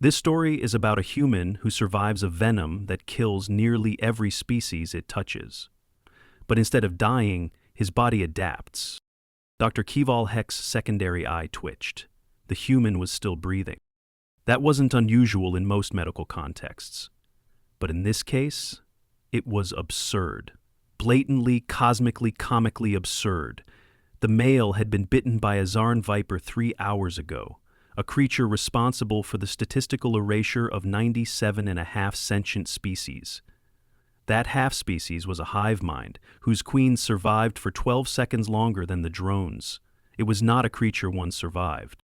This story is about a human who survives a venom that kills nearly every species it touches. But instead of dying, his body adapts. Dr. Keval Heck's secondary eye twitched. The human was still breathing. That wasn't unusual in most medical contexts. But in this case, it was absurd. Blatantly, cosmically, comically absurd. The male had been bitten by a Zarn viper 3 hours ago, a creature responsible for the statistical erasure of 97.5 sentient species. That half-species was a hive mind, whose queens survived for 12 seconds longer than the drones. It was not a creature one survived.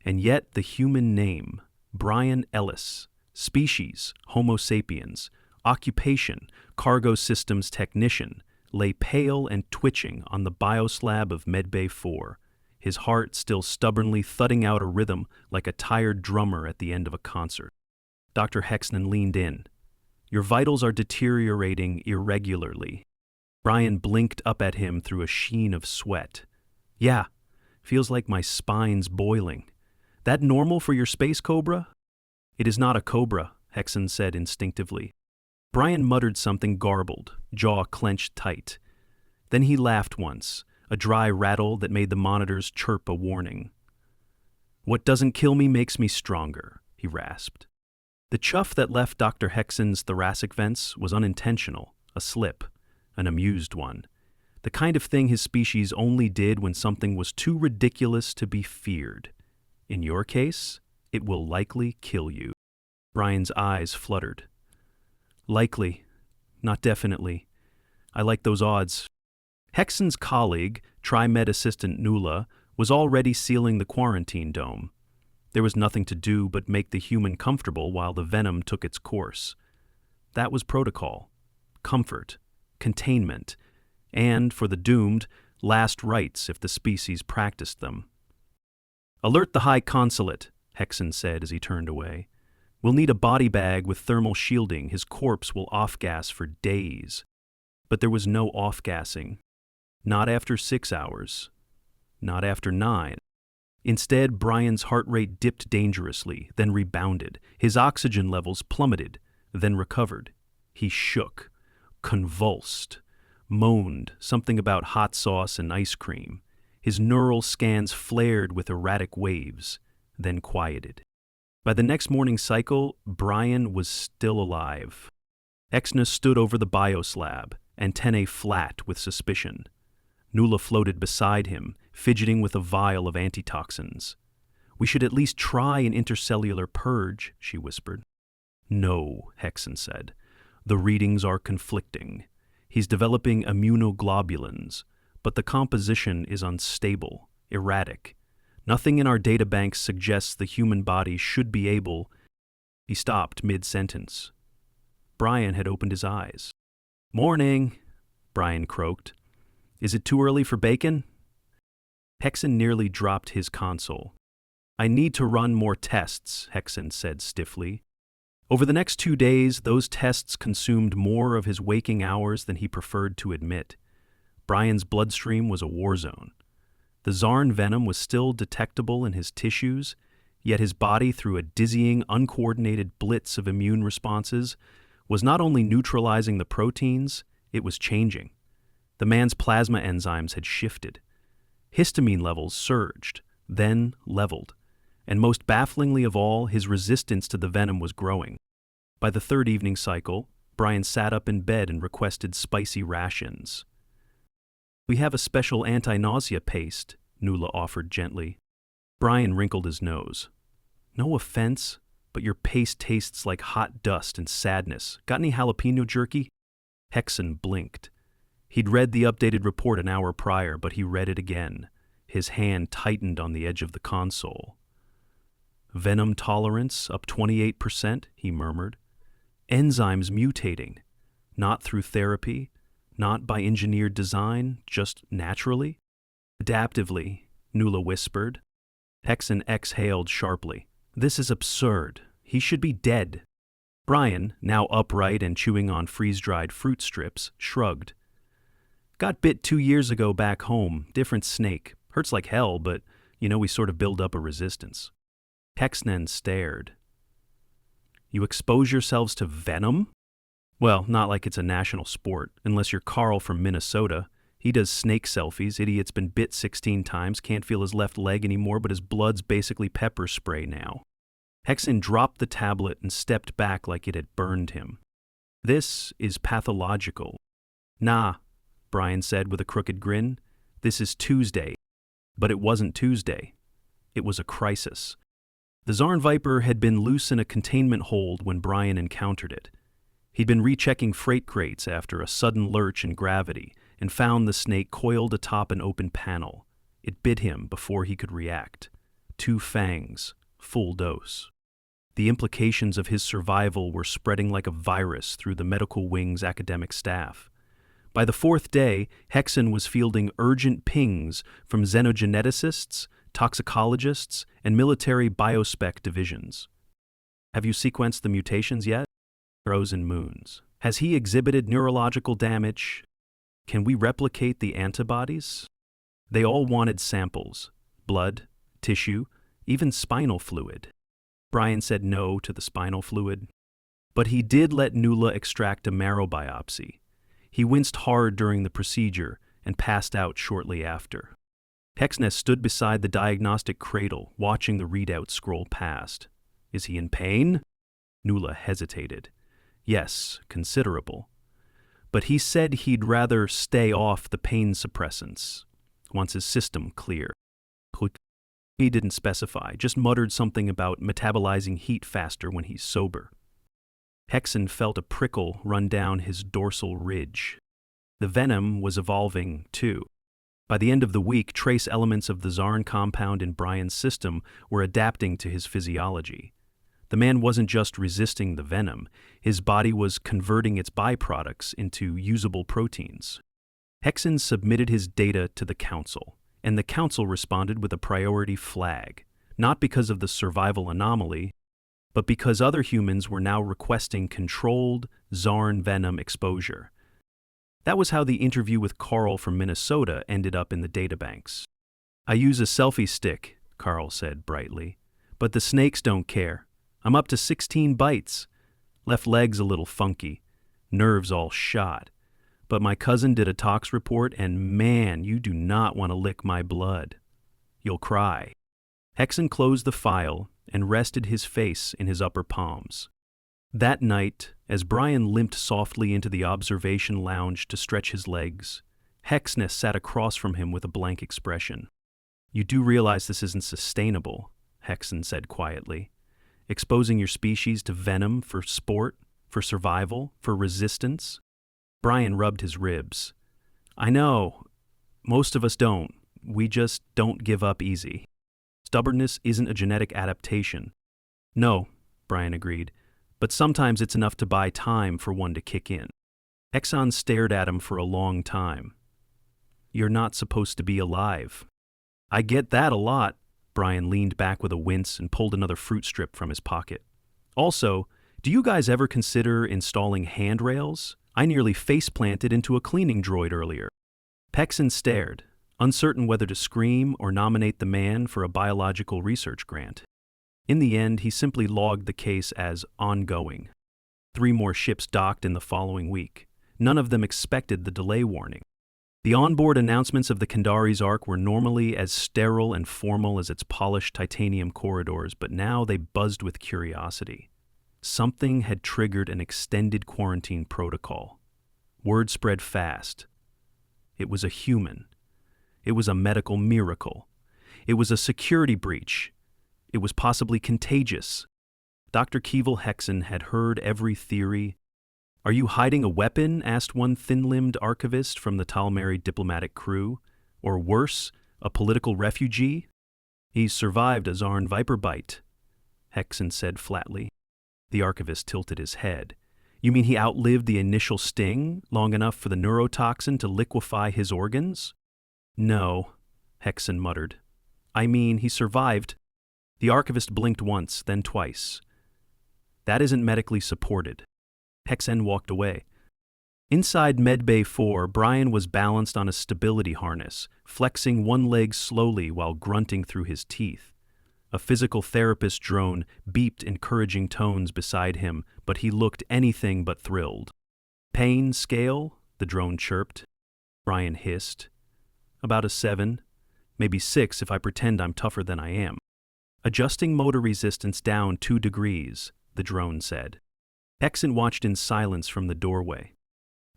And yet the human name, Brian Ellis, species, Homo sapiens, occupation, cargo systems technician, lay pale and twitching on the bioslab of Medbay 4, his heart still stubbornly thudding out a rhythm like a tired drummer at the end of a concert. Dr. Hexnan leaned in. "Your vitals are deteriorating irregularly." Brian blinked up at him through a sheen of sweat. "Yeah, feels like my spine's boiling. That normal for your space cobra?" "It is not a cobra," Hexan said instinctively. Brian muttered something garbled, jaw clenched tight. Then he laughed once, a dry rattle that made the monitors chirp a warning. "What doesn't kill me makes me stronger," he rasped. The chuff that left Dr. Hexan's thoracic vents was unintentional, a slip, an amused one. The kind of thing his species only did when something was too ridiculous to be feared. In your case, it will likely kill you. Brian's eyes fluttered. "Likely, not definitely. I like those odds." Hexan's colleague, TriMed assistant Nuala, was already sealing the quarantine dome. There was nothing to do but make the human comfortable while the venom took its course. That was protocol. Comfort, containment, and, for the doomed, last rites if the species practiced them. "Alert the High Consulate," Hexan said as he turned away. "We'll need a body bag with thermal shielding. His corpse will off-gas for days." But there was no off-gassing. Not after 6 hours. Not after 9. Instead, Brian's heart rate dipped dangerously, then rebounded. His oxygen levels plummeted, then recovered. He shook, convulsed, moaned something about hot sauce and ice cream. His neural scans flared with erratic waves, then quieted. By the next morning cycle, Brian was still alive. Exna stood over the bioslab, antennae flat with suspicion. Nuala floated beside him, fidgeting with a vial of antitoxins. "We should at least try an intercellular purge," she whispered. "No," Hexan said. "The readings are conflicting. He's developing immunoglobulins, but the composition is unstable, erratic. Nothing in our databanks suggests the human body should be able—" He stopped mid-sentence. Brian had opened his eyes. "Morning," Brian croaked. "Is it too early for bacon?" Hexan nearly dropped his console. "I need to run more tests," Hexan said stiffly. Over the next 2 days, those tests consumed more of his waking hours than he preferred to admit. Brian's bloodstream was a war zone. The Zarn venom was still detectable in his tissues, yet his body, through a dizzying, uncoordinated blitz of immune responses, was not only neutralizing the proteins, it was changing. The man's plasma enzymes had shifted. Histamine levels surged, then leveled. And most bafflingly of all, his resistance to the venom was growing. By the 3rd evening cycle, Brian sat up in bed and requested spicy rations. "We have a special anti-nausea paste," Nuala offered gently. Brian wrinkled his nose. "No offense, but your paste tastes like hot dust and sadness. Got any jalapeno jerky?" Hexan blinked. He'd read the updated report an hour prior, but he read it again. His hand tightened on the edge of the console. "Venom tolerance up 28%, he murmured. "Enzymes mutating. Not through therapy, not by engineered design, just naturally." "Adaptively," Nuala whispered. Hexan exhaled sharply. "This is absurd. He should be dead." Brian, now upright and chewing on freeze-dried fruit strips, shrugged. "Got bit 2 years ago back home. Different snake. Hurts like hell, but, we sort of build up a resistance." Hexnan stared. You expose yourselves to venom? Well, not like it's a national sport, unless you're Carl from Minnesota. He does snake selfies. Idiot's been bit 16 times, can't feel his left leg anymore, but his blood's basically pepper spray now. Hexen dropped the tablet and stepped back like it had burned him. This is pathological. Nah, Brian said with a crooked grin. This is Tuesday. But it wasn't Tuesday. It was a crisis. The Zarn Viper had been loose in a containment hold when Brian encountered it. He'd been rechecking freight crates after a sudden lurch in gravity and found the snake coiled atop an open panel. It bit him before he could react. 2 fangs, full dose. The implications of his survival were spreading like a virus through the medical wing's academic staff. By the 4th day, Hexen was fielding urgent pings from xenogeneticists, toxicologists, and military biospec divisions. Have you sequenced the mutations yet? Frozen moons. Has he exhibited neurological damage? Can we replicate the antibodies? They all wanted samples, blood, tissue, even spinal fluid. Brian said no to the spinal fluid. But he did let Nuala extract a marrow biopsy. He winced hard during the procedure and passed out shortly after. Hexness stood beside the diagnostic cradle, watching the readout scroll past. Is he in pain? Nuala hesitated. Yes, considerable. But he said he'd rather stay off the pain suppressants, once his system clear. He didn't specify, just muttered something about metabolizing heat faster when he's sober. Hexen felt a prickle run down his dorsal ridge. The venom was evolving, too. By the end of the week, trace elements of the Zarn compound in Brian's system were adapting to his physiology. The man wasn't just resisting the venom, his body was converting its byproducts into usable proteins. Hexen submitted his data to the council, and the council responded with a priority flag, not because of the survival anomaly, but because other humans were now requesting controlled Zarn venom exposure. That was how the interview with Carl from Minnesota ended up in the databanks. I use a selfie stick, Carl said brightly, but the snakes don't care. I'm up to 16 bites. Left leg's a little funky, nerves all shot. But my cousin did a tox report, and man, you do not want to lick my blood. You'll cry. Hexen closed the file and rested his face in his upper palms. That night, as Brian limped softly into the observation lounge to stretch his legs, Hexness sat across from him with a blank expression. You do realize this isn't sustainable, Hexen said quietly. Exposing your species to venom for sport, for survival, for resistance? Brian rubbed his ribs. I know. Most of us don't. We just don't give up easy. Stubbornness isn't a genetic adaptation. No, Brian agreed, but sometimes it's enough to buy time for one to kick in. Exxon stared at him for a long time. You're not supposed to be alive. I get that a lot. Brian leaned back with a wince and pulled another fruit strip from his pocket. Also, do you guys ever consider installing handrails? I nearly face-planted into a cleaning droid earlier. Hexen stared, uncertain whether to scream or nominate the man for a biological research grant. In the end, he simply logged the case as ongoing. 3 more ships docked in the following week. None of them expected the delay warning. The onboard announcements of the Kandari's Ark were normally as sterile and formal as its polished titanium corridors, but now they buzzed with curiosity. Something had triggered an extended quarantine protocol. Word spread fast. It was a human. It was a medical miracle. It was a security breach. It was possibly contagious. Dr. Keeval Hexen had heard every theory. Are you hiding a weapon? Asked one thin-limbed archivist from the Talmeri diplomatic crew. Or worse, a political refugee? He's survived a Zarn Viper bite, Hexen said flatly. The archivist tilted his head. You mean he outlived the initial sting, long enough for the neurotoxin to liquefy his organs? No, Hexen muttered. I mean, he survived. The archivist blinked once, then twice. That isn't medically supported. Hexen walked away. Inside Medbay 4, Brian was balanced on a stability harness, flexing one leg slowly while grunting through his teeth. A physical therapist drone beeped encouraging tones beside him, but he looked anything but thrilled. Pain scale? The drone chirped. Brian hissed. About a 7, maybe 6 if I pretend I'm tougher than I am. Adjusting motor resistance down 2 degrees, the drone said. Hexen watched in silence from the doorway.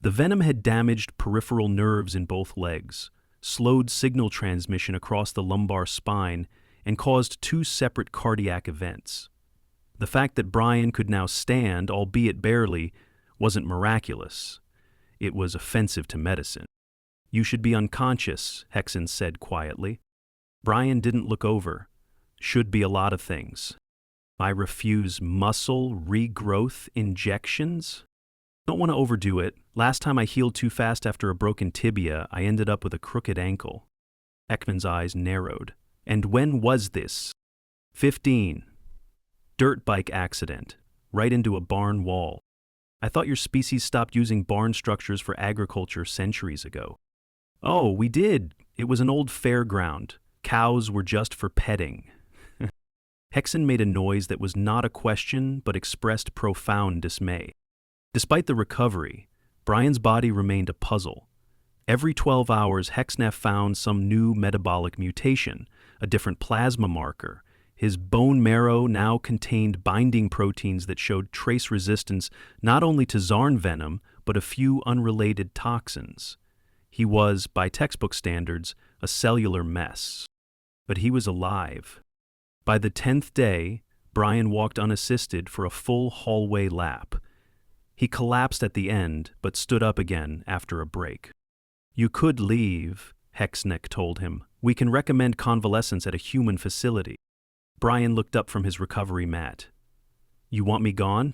The venom had damaged peripheral nerves in both legs, slowed signal transmission across the lumbar spine, and caused 2 separate cardiac events. The fact that Brian could now stand, albeit barely, wasn't miraculous. It was offensive to medicine. You should be unconscious, Hexen said quietly. Brian didn't look over. Should be a lot of things. I refuse muscle regrowth injections? Don't want to overdo it. Last time I healed too fast after a broken tibia, I ended up with a crooked ankle. Ekman's eyes narrowed. And when was this? 15. Dirt bike accident. Right into a barn wall. I thought your species stopped using barn structures for agriculture centuries ago. Oh, we did. It was an old fairground. Cows were just for petting. Hexen made a noise that was not a question but expressed profound dismay. Despite the recovery, Brian's body remained a puzzle. Every 12 hours, Hexnef found some new metabolic mutation, a different plasma marker. His bone marrow now contained binding proteins that showed trace resistance not only to Zarn venom, but a few unrelated toxins. He was, by textbook standards, a cellular mess. But he was alive. By the 10th day, Brian walked unassisted for a full hallway lap. He collapsed at the end, but stood up again after a break. You could leave, Hexneck told him. We can recommend convalescence at a human facility. Brian looked up from his recovery mat. You want me gone?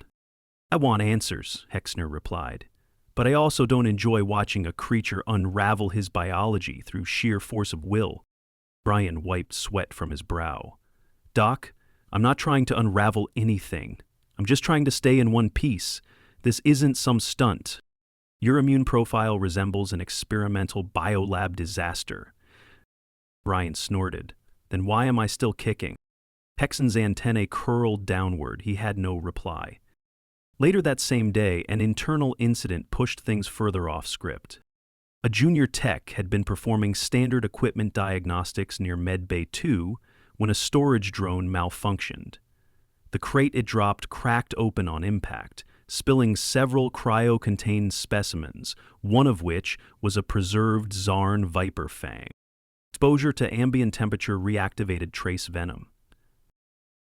I want answers, Hexner replied. But I also don't enjoy watching a creature unravel his biology through sheer force of will. Brian wiped sweat from his brow. Doc, I'm not trying to unravel anything. I'm just trying to stay in one piece. This isn't some stunt. Your immune profile resembles an experimental biolab disaster. Brian snorted. Then why am I still kicking? Hexen's antennae curled downward. He had no reply. Later that same day, an internal incident pushed things further off script. A junior tech had been performing standard equipment diagnostics near Medbay 2 when a storage drone malfunctioned. The crate it dropped cracked open on impact, spilling several cryo-contained specimens, one of which was a preserved Zarn viper fang. Exposure to ambient temperature reactivated trace venom.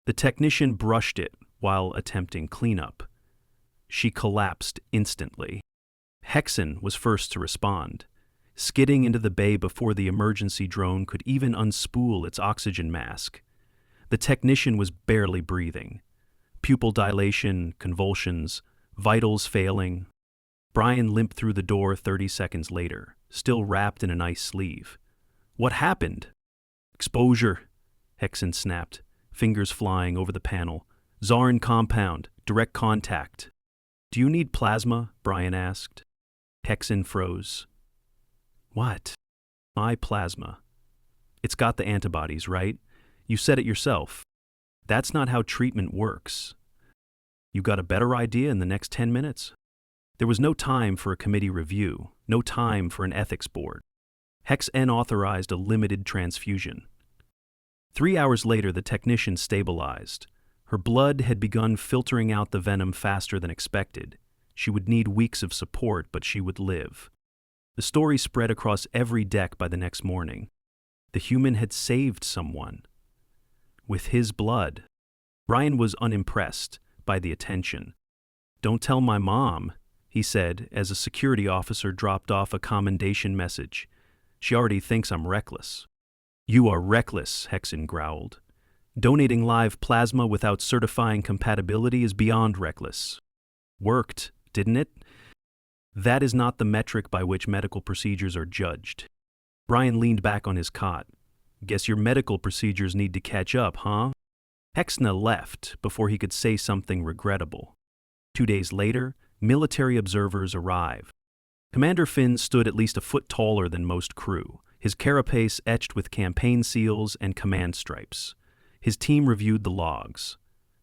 The technician brushed it while attempting cleanup. She collapsed instantly. Hexen was first to respond, skidding into the bay before the emergency drone could even unspool its oxygen mask. The technician was barely breathing. Pupil dilation, convulsions, vitals failing. Brian limped through the door 30 seconds later, still wrapped in an ice sleeve. What happened? Exposure, Hexen snapped, fingers flying over the panel. Zarn compound, direct contact. Do you need plasma? Brian asked. Hexen froze. What? My plasma. It's got the antibodies, right? You said it yourself. That's not how treatment works. You got a better idea in the next 10 minutes? There was no time for a committee review, no time for an ethics board. Hex-N authorized a limited transfusion. 3 hours later, the technician stabilized. Her blood had begun filtering out the venom faster than expected. She would need weeks of support, but she would live. The story spread across every deck by the next morning. The human had saved someone. With his blood. Brian was unimpressed by the attention. Don't tell my mom, he said as a security officer dropped off a commendation message. She already thinks I'm reckless. You are reckless, Hexen growled. Donating live plasma without certifying compatibility is beyond reckless. Worked, didn't it? That is not the metric by which medical procedures are judged. Brian leaned back on his cot. Guess your medical procedures need to catch up, huh? Hexna left before he could say something regrettable. 2 days later, military observers arrived. Commander Finn stood at least a foot taller than most crew, his carapace etched with campaign seals and command stripes. His team reviewed the logs.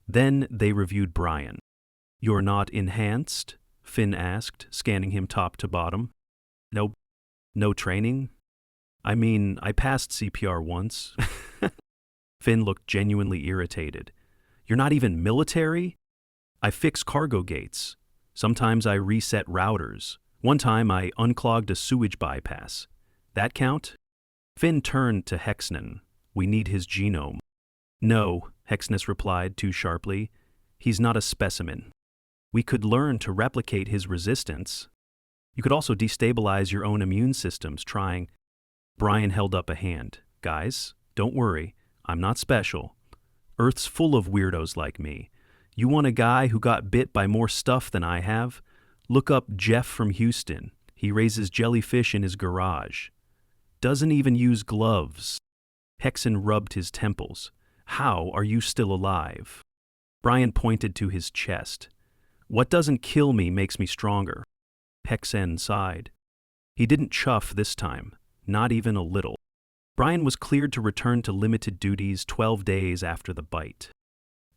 Then they reviewed Brian. "You're not enhanced?" Finn asked, scanning him top to bottom. "Nope. No training? I mean, I passed CPR once." Finn looked genuinely irritated. "You're not even military?" "I fix cargo gates. Sometimes I reset routers. One time I unclogged a sewage bypass. That count?" Finn turned to Hexnan. "We need his genome." "No," Hexnus replied too sharply. "He's not a specimen. We could learn to replicate his resistance. You could also destabilize your own immune systems trying." Brian held up a hand. "Guys, don't worry. I'm not special. Earth's full of weirdos like me. You want a guy who got bit by more stuff than I have? Look up Jeff from Houston. He raises jellyfish in his garage. Doesn't even use gloves." Hexen rubbed his temples. "How are you still alive?" Brian pointed to his chest. "What doesn't kill me makes me stronger." Hexen sighed. He didn't chuff this time, not even a little. Brian was cleared to return to limited duties 12 days after the bite.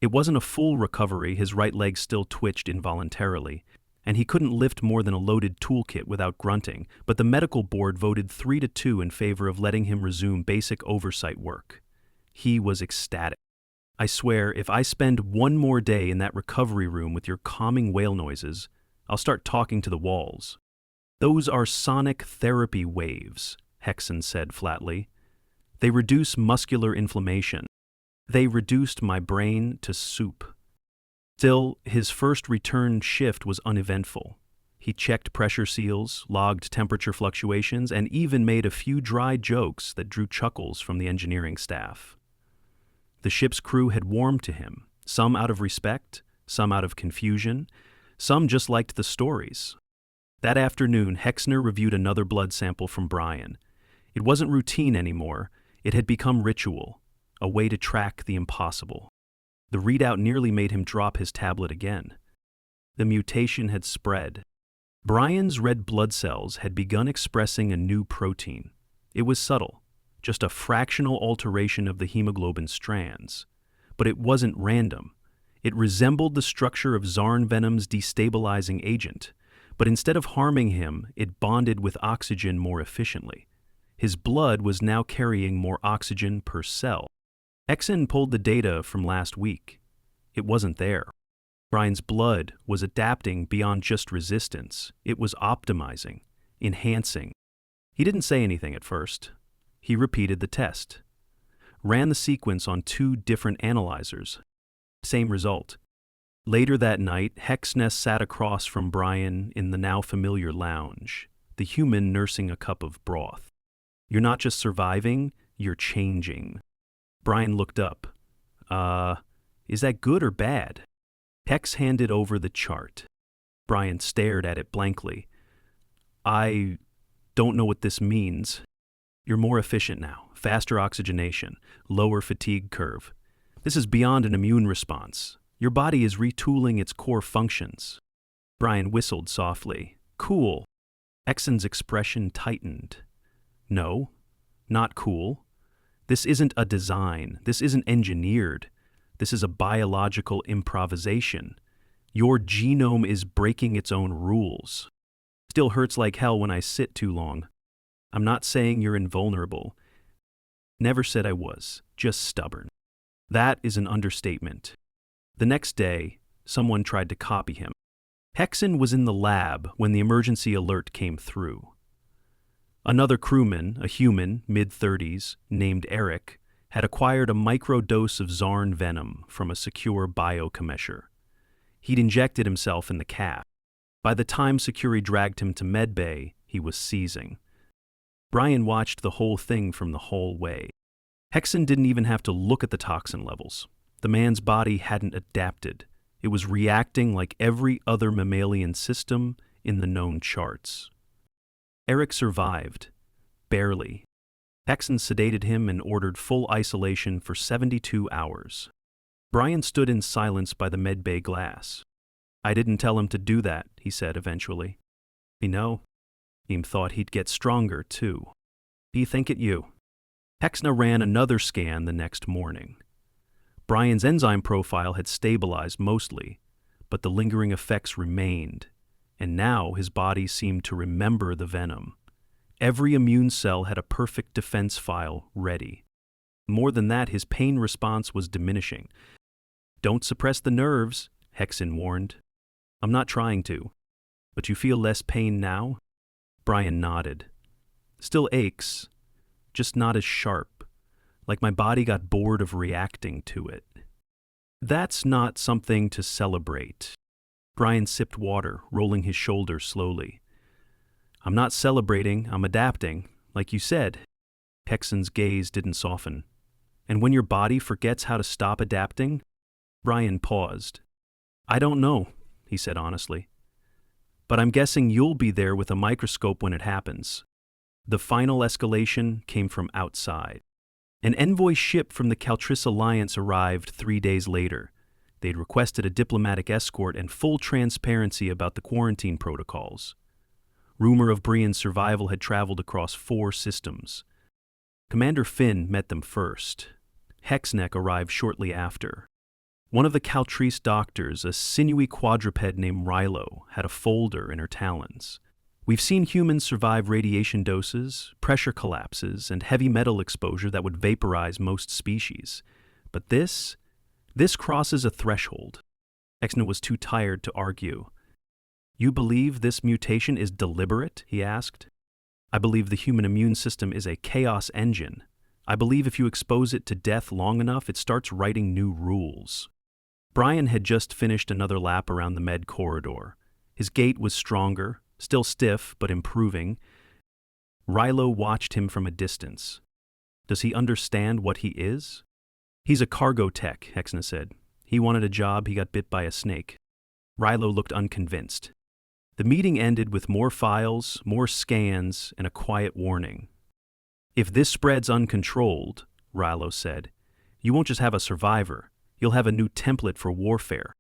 It wasn't a full recovery. His right leg still twitched involuntarily, and he couldn't lift more than a loaded toolkit without grunting, but the medical board voted 3-2 in favor of letting him resume basic oversight work. He was ecstatic. "I swear, if I spend one more day in that recovery room with your calming whale noises, I'll start talking to the walls." "Those are sonic therapy waves," Hexen said flatly. "They reduce muscular inflammation. They reduced my brain to soup." Still, his first return shift was uneventful. He checked pressure seals, logged temperature fluctuations, and even made a few dry jokes that drew chuckles from the engineering staff. The ship's crew had warmed to him, some out of respect, some out of confusion, some just liked the stories. That afternoon, Hexner reviewed another blood sample from Brian. It wasn't routine anymore. It had become ritual, a way to track the impossible. The readout nearly made him drop his tablet again. The mutation had spread. Brian's red blood cells had begun expressing a new protein. It was subtle, just a fractional alteration of the hemoglobin strands. But it wasn't random. It resembled the structure of Zarn venom's destabilizing agent, but instead of harming him, it bonded with oxygen more efficiently. His blood was now carrying more oxygen per cell. Exen pulled the data from last week. It wasn't there. Brian's blood was adapting beyond just resistance. It was optimizing, enhancing. He didn't say anything at first. He repeated the test. Ran the sequence on 2 different analyzers. Same result. Later that night, Hexness sat across from Brian in the now familiar lounge, the human nursing a cup of broth. "You're not just surviving, you're changing." Brian looked up. Is that good or bad?" Hex handed over the chart. Brian stared at it blankly. "I don't know what this means." "You're more efficient now, faster oxygenation, lower fatigue curve. This is beyond an immune response. Your body is retooling its core functions." Brian whistled softly. "Cool." Exen's expression tightened. "No, not cool. This isn't a design. This isn't engineered. This is a biological improvisation. Your genome is breaking its own rules. Still hurts like hell when I sit too long. I'm not saying you're invulnerable. Never said I was, just stubborn. That is an understatement." The next day, someone tried to copy him. Hexen was in the lab when the emergency alert came through. Another crewman, a human, mid-30s, named Eric, had acquired a microdose of Zarn venom from a secure biochemesher. He'd injected himself in the cap. By the time Securi dragged him to medbay, he was seizing. Brian watched the whole thing from the hallway. Hexen didn't even have to look at the toxin levels. The man's body hadn't adapted. It was reacting like every other mammalian system in the known charts. Eric survived. Barely. Hexen sedated him and ordered full isolation for 72 hours. Brian stood in silence by the medbay glass. "I didn't tell him to do that," he said eventually. "You know, Eam thought he'd get stronger, too. Do you think it you?" Hexna ran another scan the next morning. Brian's enzyme profile had stabilized mostly, but the lingering effects remained, and now his body seemed to remember the venom. Every immune cell had a perfect defense file ready. More than that, his pain response was diminishing. "Don't suppress the nerves," Hexen warned. "I'm not trying to. But you feel less pain now?" Brian nodded. "Still aches, just not as sharp, like my body got bored of reacting to it." "That's not something to celebrate." Brian sipped water, rolling his shoulders slowly. "I'm not celebrating, I'm adapting, like you said." Hexen's gaze didn't soften. "And when your body forgets how to stop adapting?" Brian paused. "I don't know," he said honestly. "But I'm guessing you'll be there with a microscope when it happens." The final escalation came from outside. An envoy ship from the Caltris Alliance arrived 3 days later. They'd requested a diplomatic escort and full transparency about the quarantine protocols. Rumor of Brian's survival had traveled across 4 systems. Commander Finn met them first. Hexneck arrived shortly after. One of the Caltris doctors, a sinewy quadruped named Rilo, had a folder in her talons. "We've seen humans survive radiation doses, pressure collapses, and heavy metal exposure that would vaporize most species. But this crosses a threshold." Exner was too tired to argue. "You believe this mutation is deliberate?" he asked. "I believe the human immune system is a chaos engine. I believe if you expose it to death long enough, it starts writing new rules." Brian had just finished another lap around the med corridor. His gait was stronger, still stiff, but improving. Rilo watched him from a distance. "Does he understand what he is?" "He's a cargo tech," Hexna said. "He wanted a job, he got bit by a snake." Rilo looked unconvinced. The meeting ended with more files, more scans, and a quiet warning. "If this spreads uncontrolled," Rilo said, "you won't just have a survivor, you'll have a new template for warfare."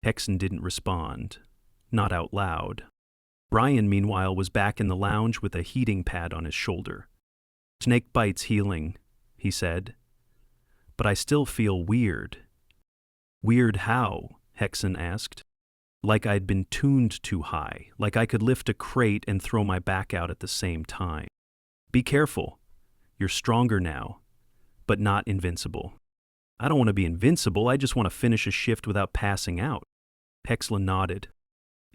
Hexen didn't respond. Not out loud. Brian, meanwhile, was back in the lounge with a heating pad on his shoulder. "Snake bite's healing," he said. "But I still feel weird." "Weird how?" Hexen asked. "Like I'd been tuned too high, like I could lift a crate and throw my back out at the same time." "Be careful. You're stronger now, but not invincible." "I don't want to be invincible, I just want to finish a shift without passing out." Hexla nodded.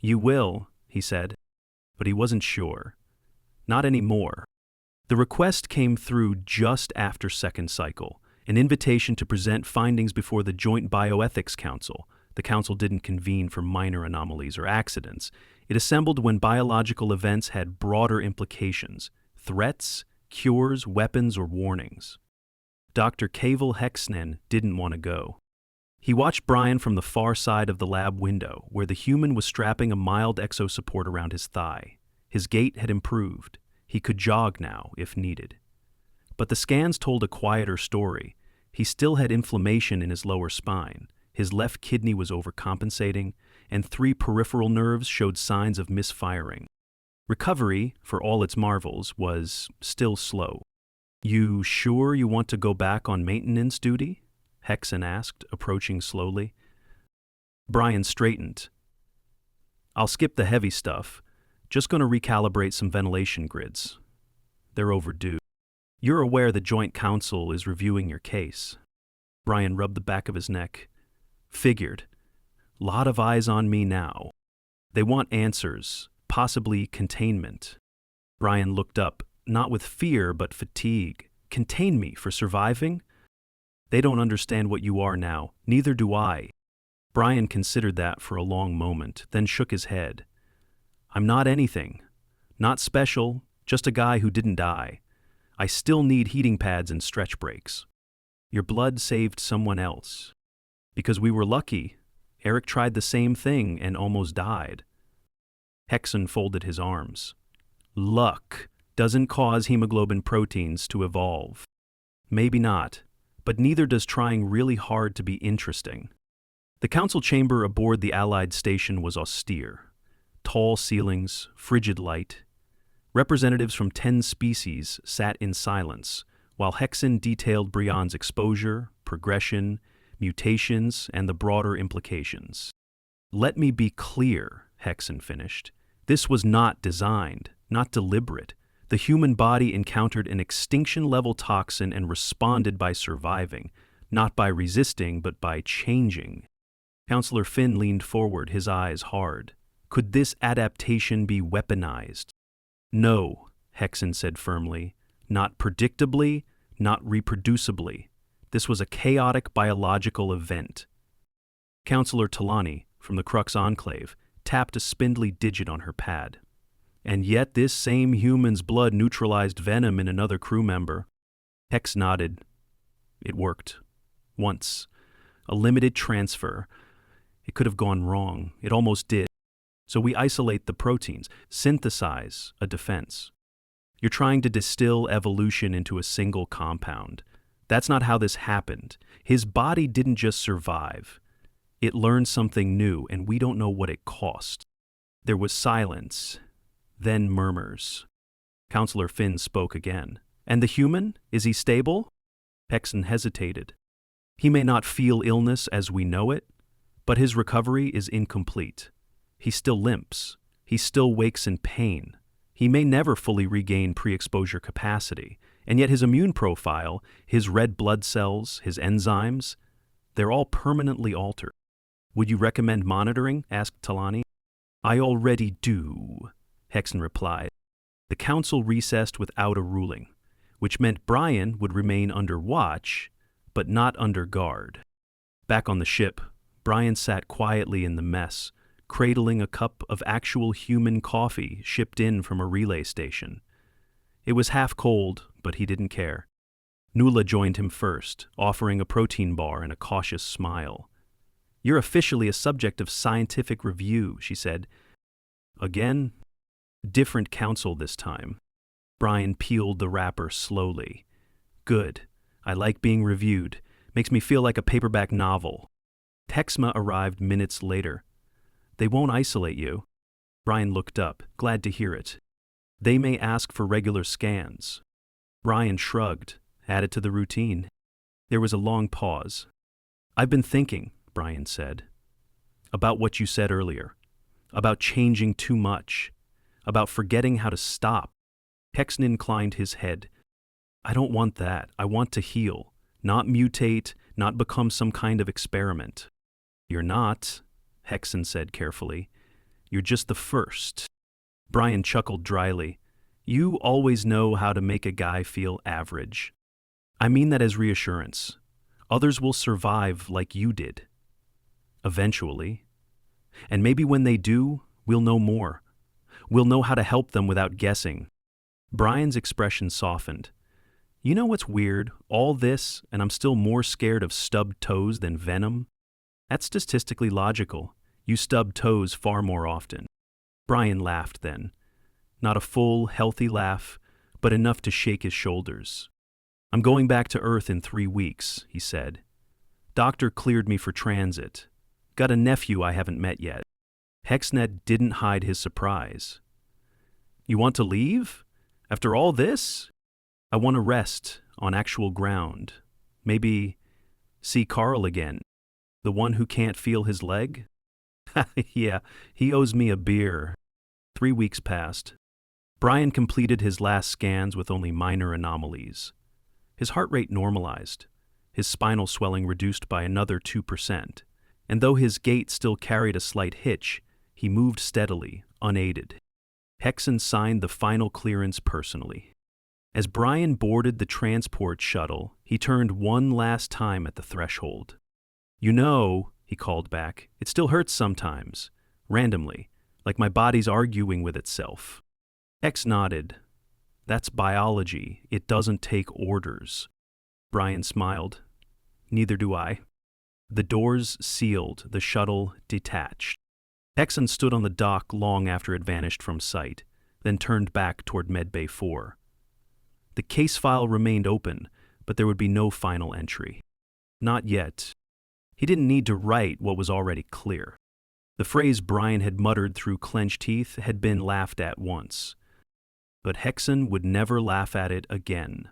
"You will," he said, but he wasn't sure. Not anymore. The request came through just after second cycle, an invitation to present findings before the Joint Bioethics Council. The council didn't convene for minor anomalies or accidents. It assembled when biological events had broader implications: threats, cures, weapons, or warnings. Dr. Kavel Hexnen didn't want to go. He watched Brian from the far side of the lab window, where the human was strapping a mild exosupport around his thigh. His gait had improved. He could jog now, if needed. But the scans told a quieter story. He still had inflammation in his lower spine. His left kidney was overcompensating, and 3 peripheral nerves showed signs of misfiring. Recovery, for all its marvels, was still slow. "You sure you want to go back on maintenance duty?" Hexen asked, approaching slowly. Brian straightened. "I'll skip the heavy stuff. Just going to recalibrate some ventilation grids. They're overdue." "You're aware the Joint Council is reviewing your case." Brian rubbed the back of his neck. "Figured. Lot of eyes on me now. They want answers, possibly containment." Brian looked up, not with fear but fatigue. "Contain me for surviving? They don't understand what you are now, neither do I." Brian considered that for a long moment, then shook his head. "I'm not anything. Not special, just a guy who didn't die. I still need heating pads and stretch breaks. Your blood saved someone else. Because we were lucky, Eric tried the same thing and almost died." Hexen folded his arms. "Luck doesn't cause hemoglobin proteins to evolve." "Maybe not, but neither does trying really hard to be interesting." The council chamber aboard the Allied station was austere. Tall ceilings, frigid light. Representatives from 10 species sat in silence, while Hexen detailed Brian's exposure, progression, mutations, and the broader implications. Let me be clear, Hexen finished. This was not designed, not deliberate. The human body encountered an extinction-level toxin and responded by surviving, not by resisting, but by changing. Counselor Finn leaned forward, his eyes hard. Could this adaptation be weaponized? No, Hexen said firmly. Not predictably, not reproducibly. This was a chaotic biological event. Counselor Talani, from the Crux Enclave, tapped a spindly digit on her pad. And yet this same human's blood neutralized venom in another crew member. Hex nodded. It worked. Once. A limited transfer. It could have gone wrong. It almost did. So we isolate the proteins, synthesize a defense. You're trying to distill evolution into a single compound. That's not how this happened. His body didn't just survive. It learned something new, and we don't know what it cost. There was silence, then murmurs. Counselor Finn spoke again. And the human? Is he stable? Hexen hesitated. He may not feel illness as we know it, but his recovery is incomplete. He still limps. He still wakes in pain. He may never fully regain pre-exposure capacity, and yet his immune profile, his red blood cells, his enzymes, they're all permanently altered. Would you recommend monitoring? Asked Talani. I already do, Hexen replied. The council recessed without a ruling, which meant Brian would remain under watch, but not under guard. Back on the ship, Brian sat quietly in the mess, cradling a cup of actual human coffee shipped in from a relay station. It was half cold, but he didn't care. Nuala joined him first, offering a protein bar and a cautious smile. You're officially a subject of scientific review, she said. Again? Different counsel this time. Brian peeled the wrapper slowly. Good. I like being reviewed. Makes me feel like a paperback novel. Hexma arrived minutes later. They won't isolate you. Brian looked up, glad to hear it. They may ask for regular scans. Brian shrugged, added to the routine. There was a long pause. I've been thinking, Brian said, about what you said earlier, about changing too much, about forgetting how to stop. Hexen inclined his head. I don't want that. I want to heal, not mutate, not become some kind of experiment. You're not, Hexen said carefully. You're just the first. Brian chuckled dryly. You always know how to make a guy feel average. I mean that as reassurance. Others will survive like you did. Eventually. And maybe when they do, we'll know more. We'll know how to help them without guessing. Brian's expression softened. You know what's weird? All this, and I'm still more scared of stubbed toes than venom? That's statistically logical. You stub toes far more often. Brian laughed then. Not a full, healthy laugh, but enough to shake his shoulders. I'm going back to Earth in 3 weeks, he said. Doctor cleared me for transit. Got a nephew I haven't met yet. Hexnet didn't hide his surprise. You want to leave? After all this? I want to rest on actual ground. Maybe see Carl again. The one who can't feel his leg? Yeah, he owes me a beer. 3 weeks passed. Brian completed his last scans with only minor anomalies. His heart rate normalized, his spinal swelling reduced by another 2%, and though his gait still carried a slight hitch, he moved steadily, unaided. Hexen signed the final clearance personally. As Brian boarded the transport shuttle, he turned one last time at the threshold. You know, he called back, it still hurts sometimes, randomly, like my body's arguing with itself. Hex nodded. That's biology. It doesn't take orders. Brian smiled. Neither do I. The doors sealed, the shuttle detached. Hexen stood on the dock long after it vanished from sight, then turned back toward Medbay 4. The case file remained open, but there would be no final entry. Not yet. He didn't need to write what was already clear. The phrase Brian had muttered through clenched teeth had been laughed at once. But Hexen would never laugh at it again.